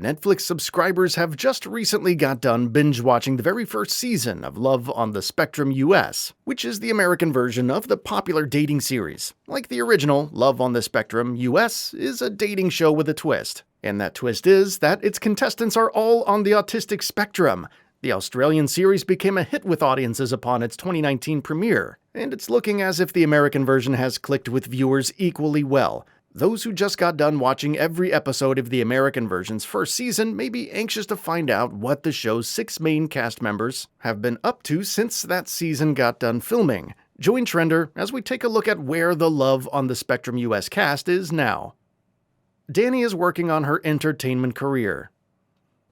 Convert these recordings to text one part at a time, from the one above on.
Netflix subscribers have just recently got done binge-watching the very first season of Love on the Spectrum U.S., which is the American version of the popular dating series. Like the original, Love on the Spectrum U.S. is a dating show with a twist. And that twist is that its contestants are all on the autistic spectrum. The Australian series became a hit with audiences upon its 2019 premiere, and it's looking as if the American version has clicked with viewers equally well. Those who just got done watching every episode of the American version's first season may be anxious to find out what the show's 6 main cast members have been up to since that season got done filming. Join Trender as we take a look at where the Love on the Spectrum US cast is now. Dani is working on her entertainment career.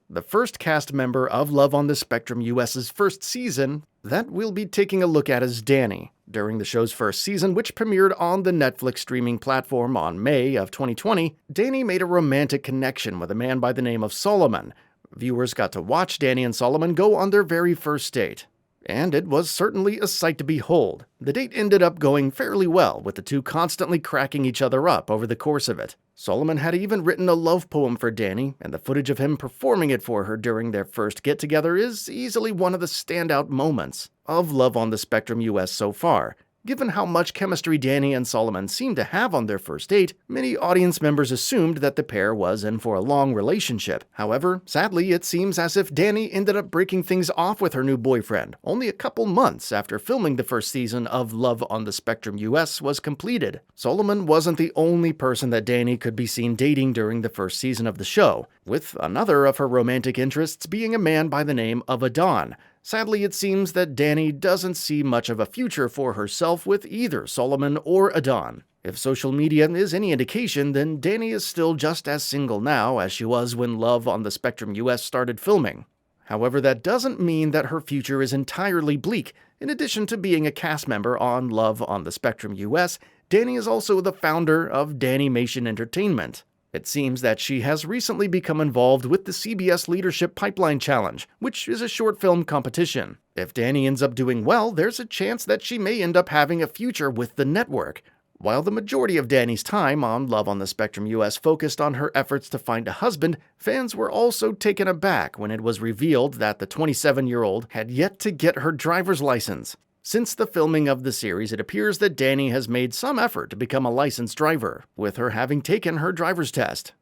The first cast member of Love on the Spectrum US's first season that we'll be taking a look at is Dani. During the show's first season, which premiered on the Netflix streaming platform on May of 2020, Dani made a romantic connection with a man by the name of Solomon. Viewers got to watch Dani and Solomon go on their very first date. And it was certainly a sight to behold. The date ended up going fairly well, with the two constantly cracking each other up over the course of it. Solomon had even written a love poem for Dani, and the footage of him performing it for her during their first get-together is easily one of the standout moments of Love on the Spectrum US so far. Given how much chemistry Dani and Solomon seemed to have on their first date, many audience members assumed that the pair was in for a long relationship. However, sadly, it seems as if Dani ended up breaking things off with her new boyfriend only a couple months after filming the first season of Love on the Spectrum US was completed. Solomon wasn't the only person that Dani could be seen dating during the first season of the show, with another of her romantic interests being a man by the name of Abbey. Sadly, it seems that Dani doesn't see much of a future for herself with either Solomon or Abbey. If social media is any indication, then Dani is still just as single now as she was when Love on the Spectrum US started filming. However, that doesn't mean that her future is entirely bleak. In addition to being a cast member on Love on the Spectrum US, Dani is also the founder of Danimation Entertainment. It seems that she has recently become involved with the CBS Leadership Pipeline Challenge, which is a short film competition. If Dani ends up doing well, there's a chance that she may end up having a future with the network. While the majority of Dani's time on Love on the Spectrum US focused on her efforts to find a husband, fans were also taken aback when it was revealed that the 27-year-old had yet to get her driver's license. Since the filming of the series, it appears that Dani has made some effort to become a licensed driver, with her having taken her driver's test.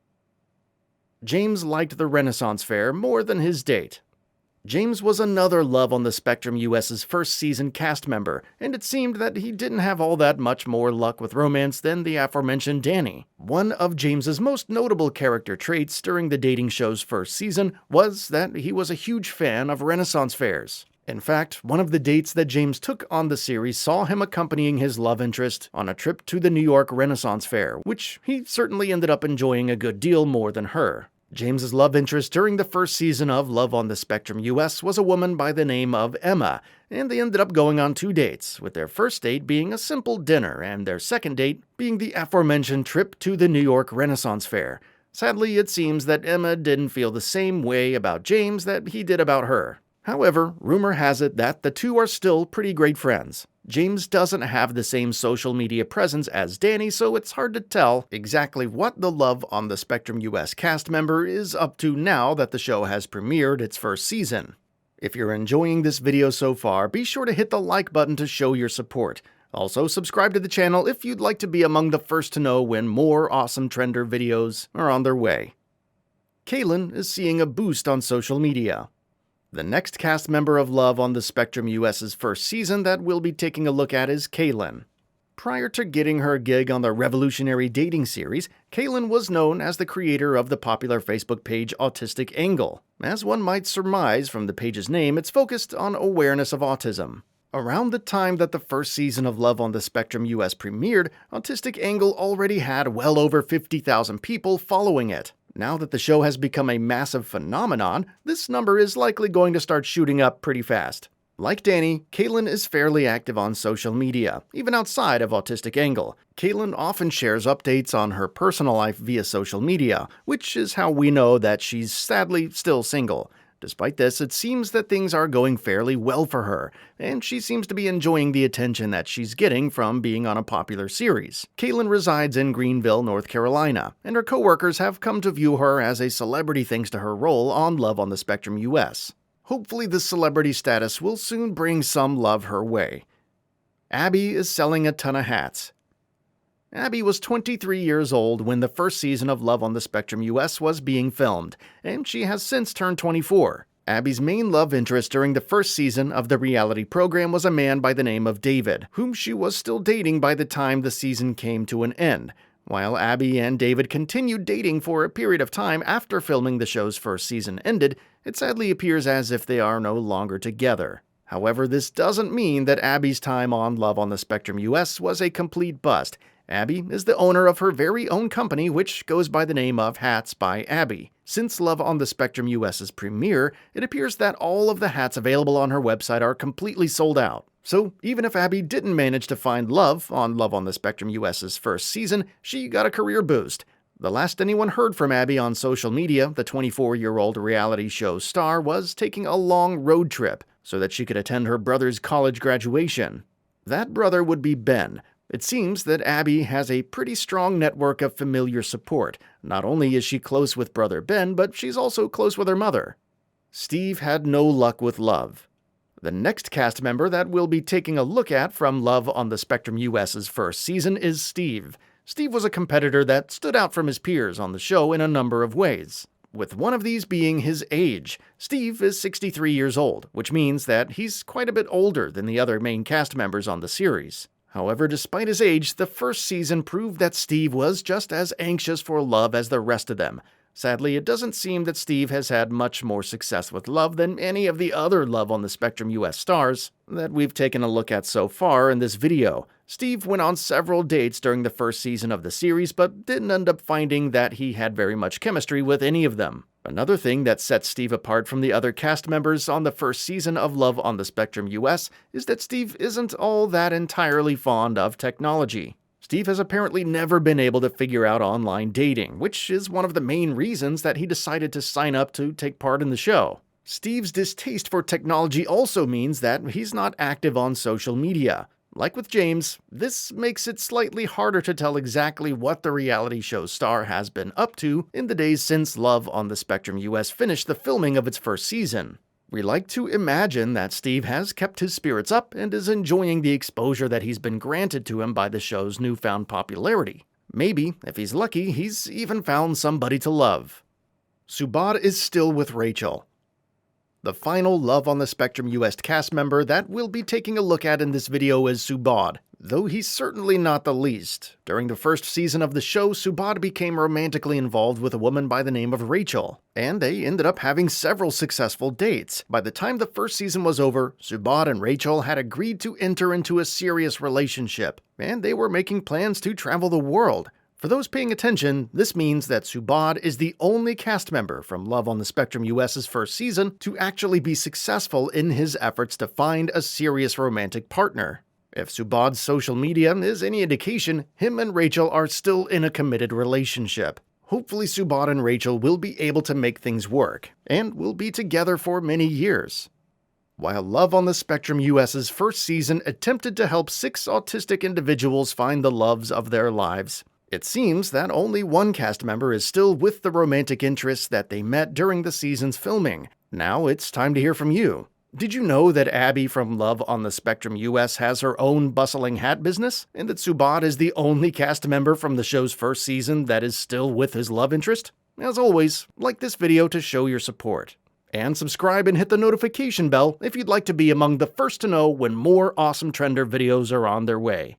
James liked the Renaissance Fair more than his date. James was another Love on the Spectrum US's first season cast member, and it seemed that he didn't have all that much more luck with romance than the aforementioned Dani. One of James's most notable character traits during the dating show's first season was that he was a huge fan of Renaissance fairs. In fact, one of the dates that James took on the series saw him accompanying his love interest on a trip to the New York Renaissance Fair, which he certainly ended up enjoying a good deal more than her. James's love interest during the first season of Love on the Spectrum US was a woman by the name of Emma, and they ended up going on 2 dates, with their first date being a simple dinner and their second date being the aforementioned trip to the New York Renaissance Fair. Sadly, it seems that Emma didn't feel the same way about James that he did about her. However, rumor has it that the two are still pretty great friends. James doesn't have the same social media presence as Dani, so it's hard to tell exactly what the Love on the Spectrum US cast member is up to now that the show has premiered its first season. If you're enjoying this video so far, be sure to hit the like button to show your support. Also, subscribe to the channel if you'd like to be among the first to know when more awesome Trender videos are on their way. Kaelynn is seeing a boost on social media. The next cast member of Love on the Spectrum US's first season that we'll be taking a look at is Kaelynn. Prior to getting her gig on the revolutionary dating series, Kaelynn was known as the creator of the popular Facebook page Autistic Angle. As one might surmise from the page's name, it's focused on awareness of autism. Around the time that the first season of Love on the Spectrum US premiered, Autistic Angle already had well over 50,000 people following it. Now that the show has become a massive phenomenon, this number is likely going to start shooting up pretty fast. Like Dani, Kaelynn is fairly active on social media, even outside of Autistic Angle. Kaelynn often shares updates on her personal life via social media, which is how we know that she's sadly still single. Despite this, it seems that things are going fairly well for her, and she seems to be enjoying the attention that she's getting from being on a popular series. Kaelynn resides in Greenville, North Carolina, and her coworkers have come to view her as a celebrity thanks to her role on Love on the Spectrum U.S. Hopefully this celebrity status will soon bring some love her way. Abbey is selling a ton of hats. Abbey was 23 years old when the first season of Love on the Spectrum U.S. was being filmed, and she has since turned 24. Abbey's main love interest during the first season of the reality program was a man by the name of David, whom she was still dating by the time the season came to an end. While Abbey and David continued dating for a period of time after filming the show's first season ended, it sadly appears as if they are no longer together. However, this doesn't mean that Abbey's time on Love on the Spectrum U.S. was a complete bust. Abbey is the owner of her very own company, which goes by the name of Hats by Abbey. Since Love on the Spectrum U.S.'s premiere, it appears that all of the hats available on her website are completely sold out. So even if Abbey didn't manage to find love on Love on the Spectrum U.S.'s first season, she got a career boost. The last anyone heard from Abbey on social media, the 24-year-old reality show star was taking a long road trip so that she could attend her brother's college graduation. That brother would be Ben. It seems that Abbey has a pretty strong network of familiar support. Not only is she close with brother Ben, but she's also close with her mother. Steve had no luck with love. The next cast member that we'll be taking a look at from Love on the Spectrum U.S.'s first season is Steve. Steve was a competitor that stood out from his peers on the show in a number of ways, with one of these being his age. Steve is 63 years old, which means that he's quite a bit older than the other main cast members on the series. However, despite his age, the first season proved that Steve was just as anxious for love as the rest of them. Sadly, it doesn't seem that Steve has had much more success with love than any of the other Love on the Spectrum U.S. stars that we've taken a look at so far in this video. Steve went on several dates during the first season of the series, but didn't end up finding that he had very much chemistry with any of them. Another thing that sets Steve apart from the other cast members on the first season of Love on the Spectrum U.S. is that Steve isn't all that entirely fond of technology. Steve has apparently never been able to figure out online dating, which is one of the main reasons that he decided to sign up to take part in the show. Steve's distaste for technology also means that he's not active on social media. Like with James, this makes it slightly harder to tell exactly what the reality show star has been up to in the days since Love on the Spectrum U.S. finished the filming of its first season. We like to imagine that Steve has kept his spirits up and is enjoying the exposure that he's been granted to him by the show's newfound popularity. Maybe, if he's lucky, he's even found somebody to love. Subodh is still with Rachel. The final Love on the Spectrum U.S. cast member that we'll be taking a look at in this video is Subodh, though he's certainly not the least. During the first season of the show, Subodh became romantically involved with a woman by the name of Rachel, and they ended up having several successful dates. By the time the first season was over, Subodh and Rachel had agreed to enter into a serious relationship, and they were making plans to travel the world. For those paying attention, this means that Subodh is the only cast member from Love on the Spectrum U.S.'s first season to actually be successful in his efforts to find a serious romantic partner. If Subodh's social media is any indication, him and Rachel are still in a committed relationship. Hopefully Subodh and Rachel will be able to make things work, and will be together for many years. While Love on the Spectrum U.S.'s first season attempted to help 6 autistic individuals find the loves of their lives, it seems that only one cast member is still with the romantic interests that they met during the season's filming. Now it's time to hear from you. Did you know that Abbey from Love on the Spectrum U.S. has her own bustling hat business, and that Subodh is the only cast member from the show's first season that is still with his love interest? As always, like this video to show your support. And subscribe and hit the notification bell if you'd like to be among the first to know when more awesome Trender videos are on their way.